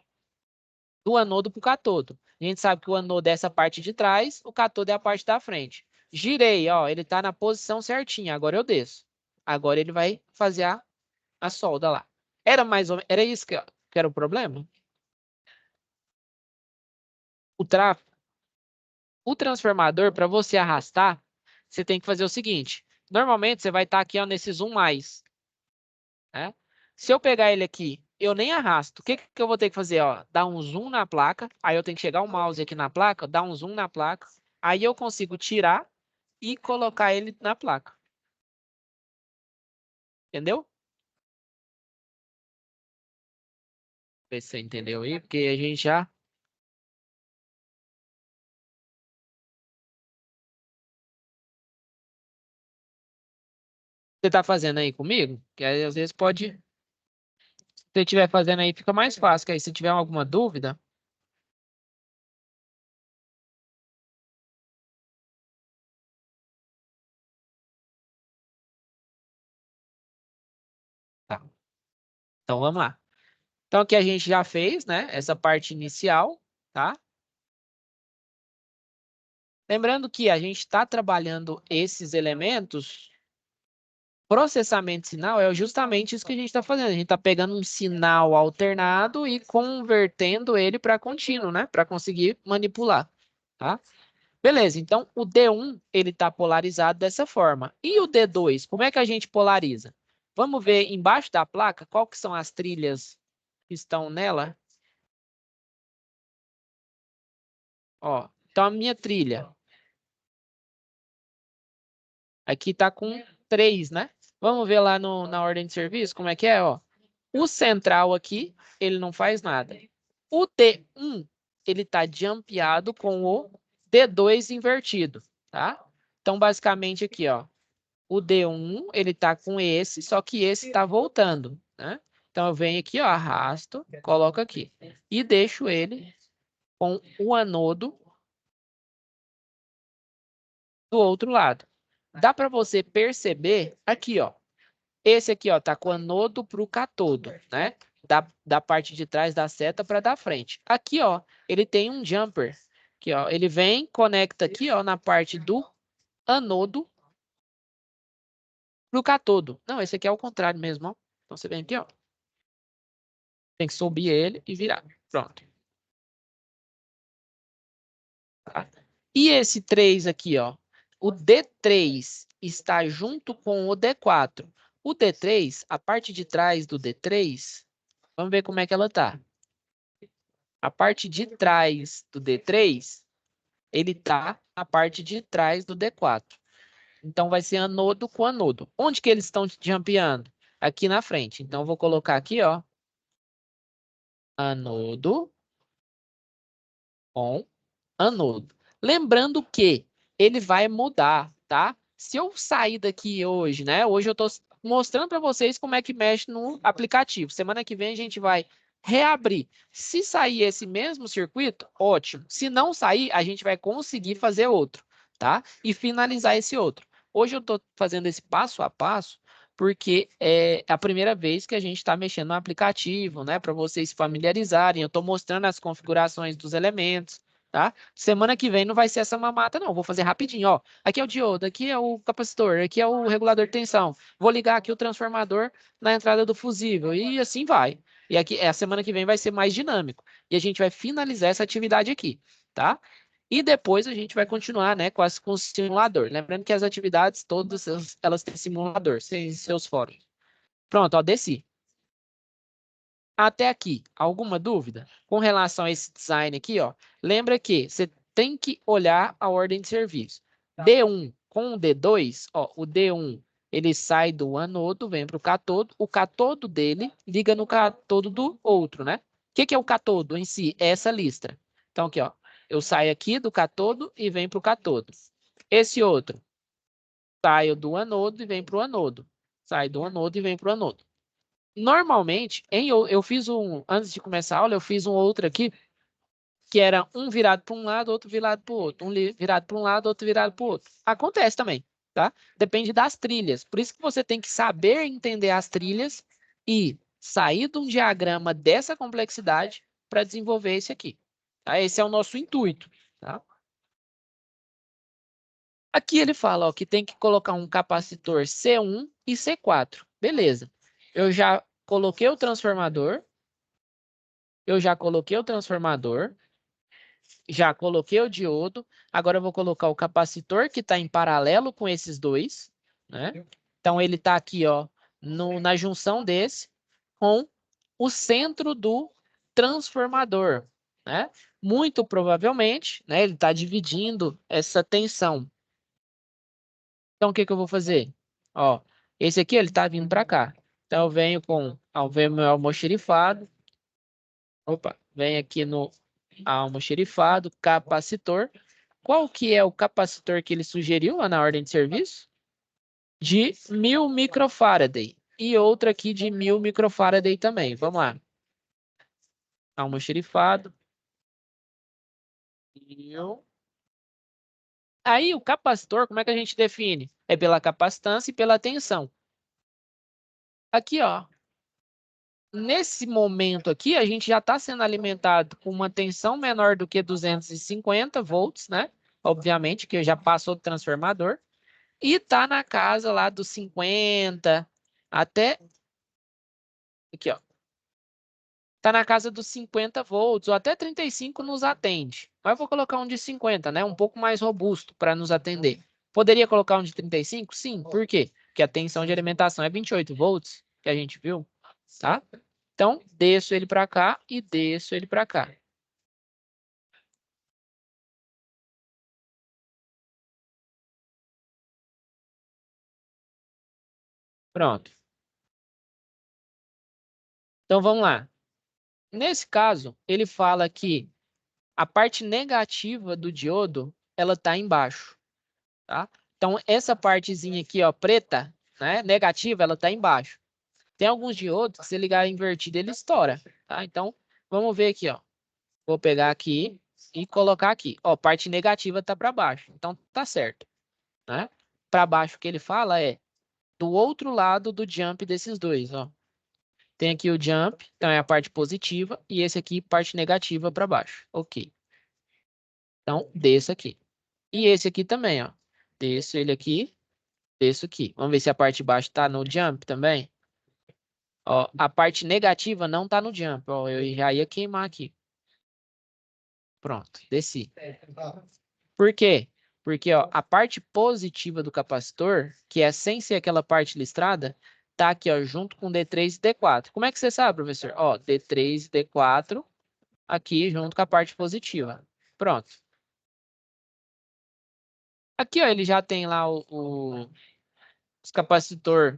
do anodo para o catodo. A gente sabe que o anodo é essa parte de trás, o catodo é a parte da frente. Girei, ó, ele está na posição certinha. Agora eu desço. Agora ele vai fazer a solda lá. Era isso que era o problema? O tráfego. O transformador, para você arrastar, você tem que fazer o seguinte. Normalmente, você vai estar aqui ó, nesse zoom mais. Né? Se eu pegar ele aqui, eu nem arrasto. O que eu vou ter que fazer? Ó, dar um zoom na placa. Aí eu tenho que chegar o mouse aqui na placa, dar um zoom na placa. Aí eu consigo tirar e colocar ele na placa. Entendeu? Vê se você entendeu aí, porque a gente já... Você está fazendo aí comigo? Que aí, às vezes pode... Se você estiver fazendo aí, fica mais fácil. Que aí, se tiver alguma dúvida... Tá. Então, vamos lá. Então, aqui a gente já fez, né? Essa parte inicial, tá? Lembrando que a gente está trabalhando esses elementos, processamento de sinal é justamente isso que a gente está fazendo. A gente está pegando um sinal alternado e convertendo ele para contínuo, né? Para conseguir manipular, tá? Beleza, então o D1 ele está polarizado dessa forma. E o D2, como é que a gente polariza? Vamos ver embaixo da placa qual que são as trilhas que estão nela. Ó, então a minha trilha aqui está com 3, né? Vamos ver lá na ordem de serviço como é que é, ó. O central aqui, ele não faz nada. O D1, ele está jumpeado com o D2 invertido, tá? Então, basicamente aqui, ó, o D1, ele está com esse, só que esse está voltando, né? Então, eu venho aqui, ó, arrasto, coloco aqui. E deixo ele com o anodo do outro lado. Dá para você perceber aqui, ó. Esse aqui, ó, tá com anodo para o catodo, né? Da parte de trás da seta para da frente. Aqui, ó, ele tem um jumper. Aqui, ó, ele vem, conecta aqui, ó, na parte do anodo pro catodo. Não, esse aqui é o contrário mesmo, ó. Então você vem aqui, ó. Tem que subir ele e virar. Pronto. Tá? E esse 3 aqui, ó. O D3 está junto com o D4. O D3, a parte de trás do D3, vamos ver como é que ela tá. A parte de trás do D3, ele tá na parte de trás do D4. Então, vai ser anodo com anodo. Onde que eles estão jumpeando? Aqui na frente. Então, eu vou colocar aqui, ó, anodo com anodo. Lembrando que ele vai mudar, tá? Se eu sair daqui hoje, né? Hoje eu estou mostrando para vocês como é que mexe no aplicativo. Semana que vem a gente vai reabrir. Se sair esse mesmo circuito, ótimo. Se não sair, a gente vai conseguir fazer outro, tá? E finalizar esse outro. Hoje eu estou fazendo esse passo a passo porque é a primeira vez que a gente está mexendo no aplicativo, né? Para vocês se familiarizarem. Eu estou mostrando as configurações dos elementos. Tá? Semana que vem não vai ser essa mamata, não. Vou fazer rapidinho, ó. Aqui é o diodo, aqui é o capacitor, aqui é o regulador de tensão. Vou ligar aqui o transformador na entrada do fusível e assim vai. E aqui, a semana que vem vai ser mais dinâmico. E a gente vai finalizar essa atividade aqui, tá? E depois a gente vai continuar, né, com o simulador. Lembrando que as atividades todas elas têm simulador, sem seus fóruns. Pronto, ó, desci. Até aqui, alguma dúvida? Com relação a esse design aqui, ó, lembra que você tem que olhar a ordem de serviço. D1 com o D2, ó, o D1 ele sai do anodo, vem para o catodo dele liga no catodo do outro, né? O que é o catodo em si? É essa listra. Então, aqui, ó, Eu saio aqui do cátodo e venho para o cátodo. Esse outro, saio do anodo e venho para o anodo. Saio do anodo e venho para o anodo. Normalmente, eu fiz antes de começar a aula, eu fiz um outro aqui, que era um virado para um lado, outro virado para o outro. Um virado para um lado, outro virado para o outro. Acontece também, tá? Depende das trilhas. Por isso que você tem que saber entender as trilhas e sair de um diagrama dessa complexidade para desenvolver esse aqui. Tá? Esse é o nosso intuito, tá? Aqui ele fala, ó, que tem que colocar um capacitor C1 e C4. Beleza. Eu já coloquei o transformador. Já coloquei o diodo. Agora eu vou colocar o capacitor que está em paralelo com esses dois, né? Então ele está aqui, ó, na junção desse com o centro do transformador, né? Muito provavelmente, né? Ele está dividindo essa tensão. Então o que que eu vou fazer? Ó, esse aqui ele está vindo para cá. Então eu venho meu almoxerifado. Opa, vem aqui no almoxerifado, capacitor. Qual que é o capacitor que ele sugeriu lá na ordem de serviço? De 1000 microfaraday. E outra aqui de 1000 microfaraday também. Vamos lá. Almoxerifado. 1000. Aí o capacitor, como é que a gente define? É pela capacitância e pela tensão. Aqui, ó. Nesse momento aqui, a gente já está sendo alimentado com uma tensão menor do que 250 volts, né? Obviamente, que já passou do transformador. E está na casa lá dos 50 até... Aqui, ó. Está na casa dos 50 volts ou até 35 nos atende. Mas eu vou colocar um de 50, né? Um pouco mais robusto para nos atender. Poderia colocar um de 35? Sim. Por quê? Porque a tensão de alimentação é 28 volts, que a gente viu, tá? Então, desço ele para cá e desço ele para cá. Pronto. Então, vamos lá. Nesse caso, ele fala que a parte negativa do diodo, ela está embaixo, tá? Então, essa partezinha aqui, ó, preta, né, negativa, ela está embaixo. Tem alguns diodos que se ligar invertido, ele estoura, tá? Então, vamos ver aqui, ó. Vou pegar aqui e colocar aqui. Ó, parte negativa está para baixo. Então, tá certo, né? Para baixo, o que ele fala é do outro lado do jump desses dois, ó. Tem aqui o jump, então é a parte positiva, e esse aqui, parte negativa para baixo. Ok. Então, desço aqui. E esse aqui também, ó. Desço ele aqui, desço aqui. Vamos ver se a parte de baixo está no jump também. Ó, a parte negativa não está no jump. Ó, eu já ia queimar aqui. Pronto, desci. Por quê? Porque ó, a parte positiva do capacitor, que é sem ser aquela parte listrada, tá aqui ó, junto com D3 e D4. Como é que você sabe, professor? Ó, D3 e D4 aqui junto com a parte positiva. Pronto. Aqui ó, ele já tem lá os capacitor.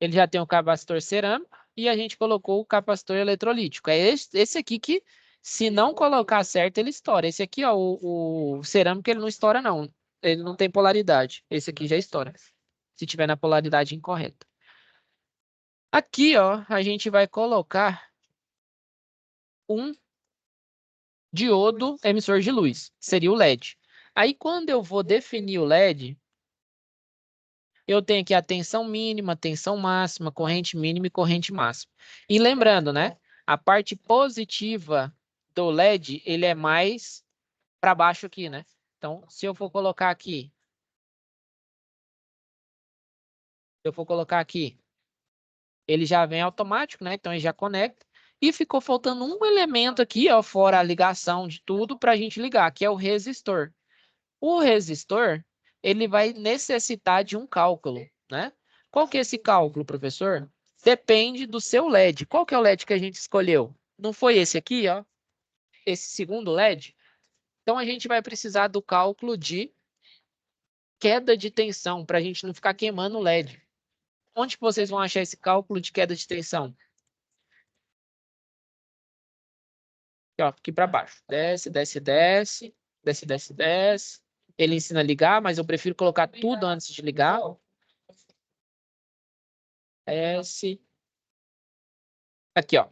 Ele já tem o capacitor cerâmico e a gente colocou o capacitor eletrolítico. É esse aqui que, se não colocar certo, ele estoura. Esse aqui, ó, o cerâmico, ele não estoura, não. Ele não tem polaridade. Esse aqui já estoura, se tiver na polaridade incorreta. Aqui, ó, a gente vai colocar um diodo emissor de luz. Seria o LED. Aí, quando eu vou definir o LED, eu tenho aqui a tensão mínima, tensão máxima, corrente mínima e corrente máxima. E lembrando, né? A parte positiva do LED, ele é mais para baixo aqui, né? Então, se eu for colocar aqui, ele já vem automático, né? Então, ele já conecta. E ficou faltando um elemento aqui, ó, fora a ligação de tudo, para a gente ligar, que é o resistor. O resistor, ele vai necessitar de um cálculo, né? Qual que é esse cálculo, professor? Depende do seu LED. Qual que é o LED que a gente escolheu? Não foi esse aqui, ó? Esse segundo LED? Então, a gente vai precisar do cálculo de queda de tensão, para a gente não ficar queimando o LED. Onde que vocês vão achar esse cálculo de queda de tensão? ó, aqui para baixo. Desce, desce, desce, desce, desce, desce. Ele ensina a ligar, mas eu prefiro colocar tudo antes de ligar. Desce. Aqui, ó.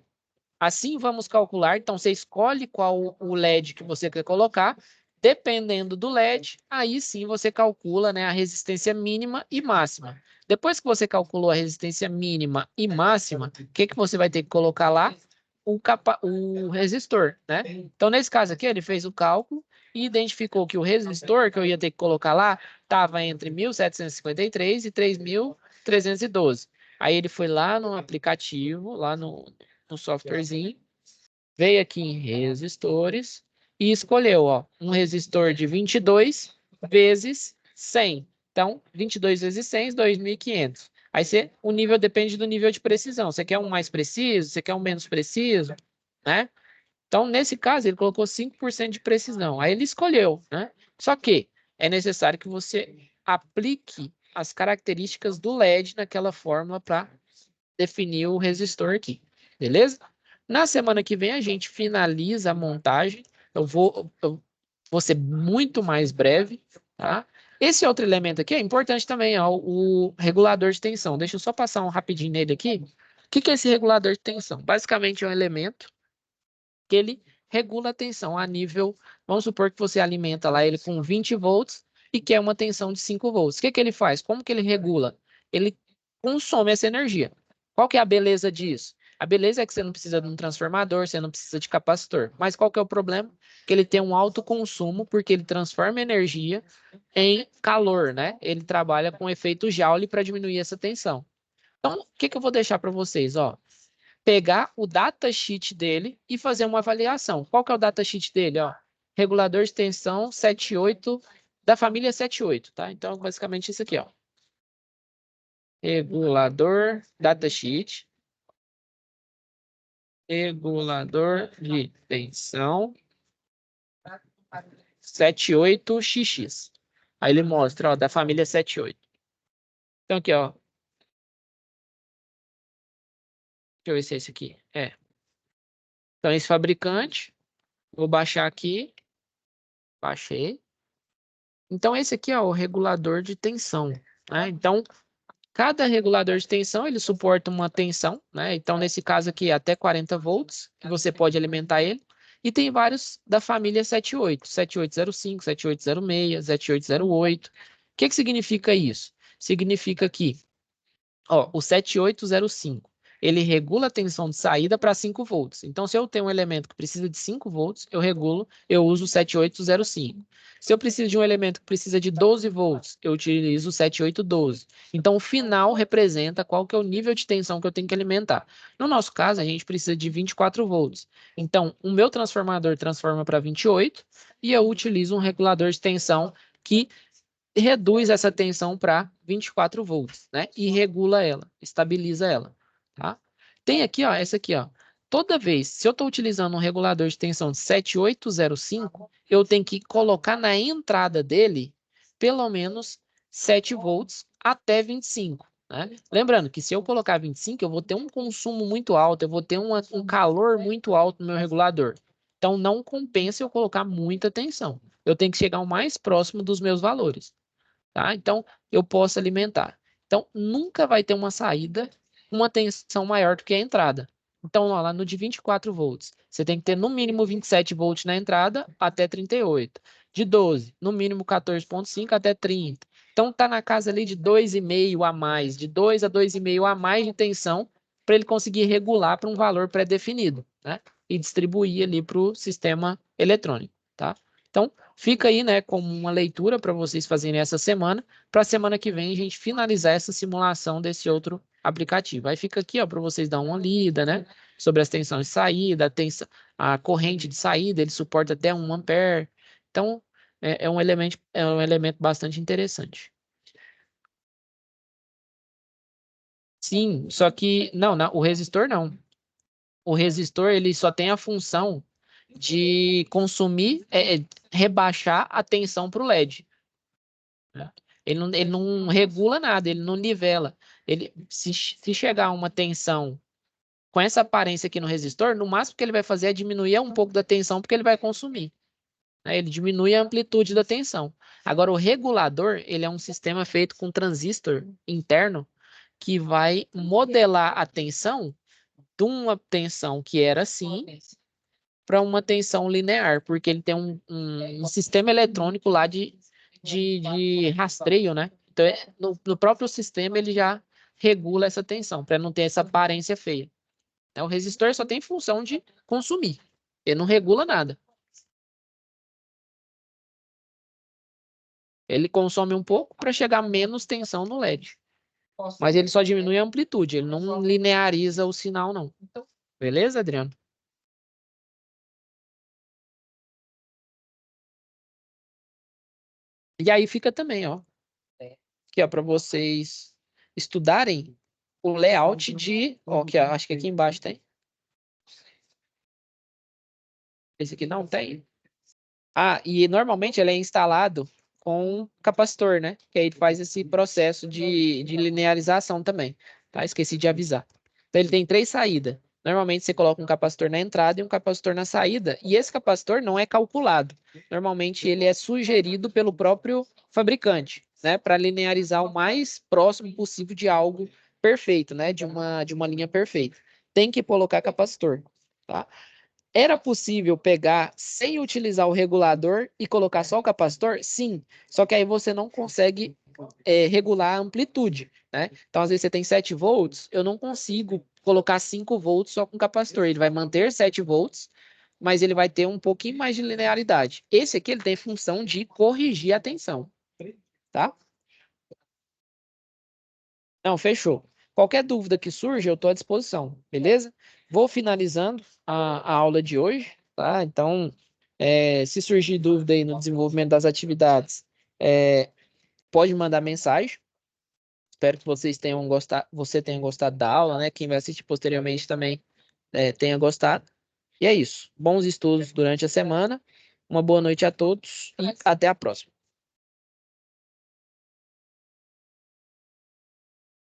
Assim vamos calcular. Então, você escolhe qual o LED que você quer colocar. Dependendo do LED, aí sim você calcula, né, a resistência mínima e máxima. Depois que você calculou a resistência mínima e máxima, o que você vai ter que colocar lá? O resistor, né? Então, nesse caso aqui, ele fez o cálculo e identificou que o resistor que eu ia ter que colocar lá estava entre 1.753 e 3.312. Aí ele foi lá no aplicativo, lá no softwarezinho, veio aqui em resistores e escolheu, ó, um resistor de 22 vezes 100. Então, 22 vezes 100, 2.500. Aí o nível depende do nível de precisão. Você quer um mais preciso? Você quer um menos preciso? Né? Então, nesse caso, ele colocou 5% de precisão. Aí ele escolheu, né? Só que é necessário que você aplique as características do LED naquela fórmula para definir o resistor aqui, beleza? Na semana que vem a gente finaliza a montagem. Eu vou ser muito mais breve, tá? Esse outro elemento aqui é importante também, ó, o regulador de tensão. Deixa eu só passar um rapidinho nele aqui. O que é esse regulador de tensão? Basicamente é um elemento que ele regula a tensão a nível, vamos supor que você alimenta lá ele com 20 volts e quer uma tensão de 5 volts. O que ele faz? Como que ele regula? Ele consome essa energia. Qual que é a beleza disso? A beleza é que você não precisa de um transformador, você não precisa de capacitor. Mas qual que é o problema? Que ele tem um alto consumo, porque ele transforma energia em calor, né? Ele trabalha com efeito Joule para diminuir essa tensão. Então, o que eu vou deixar para vocês? Ó, pegar o datasheet dele e fazer uma avaliação. Qual que é o datasheet dele? Ó? Regulador de tensão 78, da família 78, tá? Então, basicamente isso aqui, ó. Regulador, datasheet, regulador de tensão 78XX. Aí ele mostra, ó, da família 78. Então, aqui, ó. Deixa eu ver se é esse aqui. É. Então, esse fabricante. Vou baixar aqui. Baixei. Então, esse aqui é o regulador de tensão, né? Então, cada regulador de tensão, ele suporta uma tensão, né? Então, nesse caso aqui, até 40 volts, que você pode alimentar ele. E tem vários da família 78, 7805, 7806, 7808. O que significa isso? Significa que, ó, o 7805, ele regula a tensão de saída para 5 volts. Então, se eu tenho um elemento que precisa de 5 volts, eu uso o 7805. Se eu preciso de um elemento que precisa de 12 volts, eu utilizo o 7812. Então, o final representa qual que é o nível de tensão que eu tenho que alimentar. No nosso caso, a gente precisa de 24 volts. Então, o meu transformador transforma para 28 e eu utilizo um regulador de tensão que reduz essa tensão para 24 volts, né? E regula ela, estabiliza ela, tá? Tem aqui, ó, essa aqui, ó. Toda vez, se eu estou utilizando um regulador de tensão de 7805, eu tenho que colocar na entrada dele pelo menos 7 volts até 25, né? Lembrando que se eu colocar 25, eu vou ter um consumo muito alto, eu vou ter um calor muito alto no meu regulador. Então, não compensa eu colocar muita tensão. Eu tenho que chegar o mais próximo dos meus valores. Tá? Então, eu posso alimentar. Então, nunca vai ter uma saída com uma tensão maior do que a entrada. Então, ó, lá no de 24 volts, você tem que ter no mínimo 27 volts na entrada até 38. De 12, no mínimo 14,5 até 30. Então, tá na casa ali de 2,5 a mais, de 2 a 2,5 a mais de tensão para ele conseguir regular para um valor pré-definido, né? E distribuir ali para o sistema eletrônico, tá? Então, fica aí, né, como uma leitura para vocês fazerem essa semana, para a semana que vem a gente finalizar essa simulação desse outro aplicativo. Aí fica aqui, ó, para vocês dar uma lida, né, sobre as tensões de saída, a corrente de saída, ele suporta até 1 ampere. Então, é um elemento bastante interessante. Sim, só que não, o resistor não. O resistor ele só tem a função de consumir, rebaixar a tensão para o LED. Né? Ele não regula nada, ele não nivela. Se chegar a uma tensão com essa aparência aqui no resistor, no máximo que ele vai fazer é diminuir um pouco da tensão, porque ele vai consumir, né? Ele diminui a amplitude da tensão. Agora, o regulador, ele é um sistema feito com transistor interno que vai modelar a tensão de uma tensão que era assim para uma tensão linear, porque ele tem um sistema eletrônico lá de rastreio, né? Então, no próprio sistema, ele já regula essa tensão, para não ter essa aparência feia. O resistor só tem função de consumir. Ele não regula nada. Ele consome um pouco para chegar menos tensão no LED. Mas ele só diminui a amplitude, ele não lineariza o sinal, não. Beleza, Adriano? E aí fica também, ó. Aqui, ó, para vocês estudarem o layout de. Ó, aqui, ó, acho que aqui embaixo tem. Esse aqui não tem. Ah, e normalmente ele é instalado com capacitor, né? Que aí ele faz esse processo de linearização também. Tá? Esqueci de avisar. Então ele tem 3 saídas. Normalmente você coloca um capacitor na entrada e um capacitor na saída. E esse capacitor não é calculado. Normalmente ele é sugerido pelo próprio fabricante, né? Para linearizar o mais próximo possível de algo perfeito, né? De uma linha perfeita. Tem que colocar capacitor, tá? Era possível pegar sem utilizar o regulador e colocar só o capacitor? Sim. Só que aí você não consegue regular a amplitude, né? Então, às vezes você tem 7 volts, eu não consigo colocar 5 volts só com capacitor. Ele vai manter 7 volts, mas ele vai ter um pouquinho mais de linearidade. Esse aqui ele tem função de corrigir a tensão, tá? Não, fechou. Qualquer dúvida que surja, eu estou à disposição, beleza? Vou finalizando a aula de hoje, tá? Então, se surgir dúvida aí no desenvolvimento das atividades, pode mandar mensagem. Espero que vocês tenham gostado, você tenha gostado da aula, né? Quem vai assistir posteriormente também tenha gostado. E é isso. Bons estudos durante a semana. Uma boa noite a todos e até a próxima.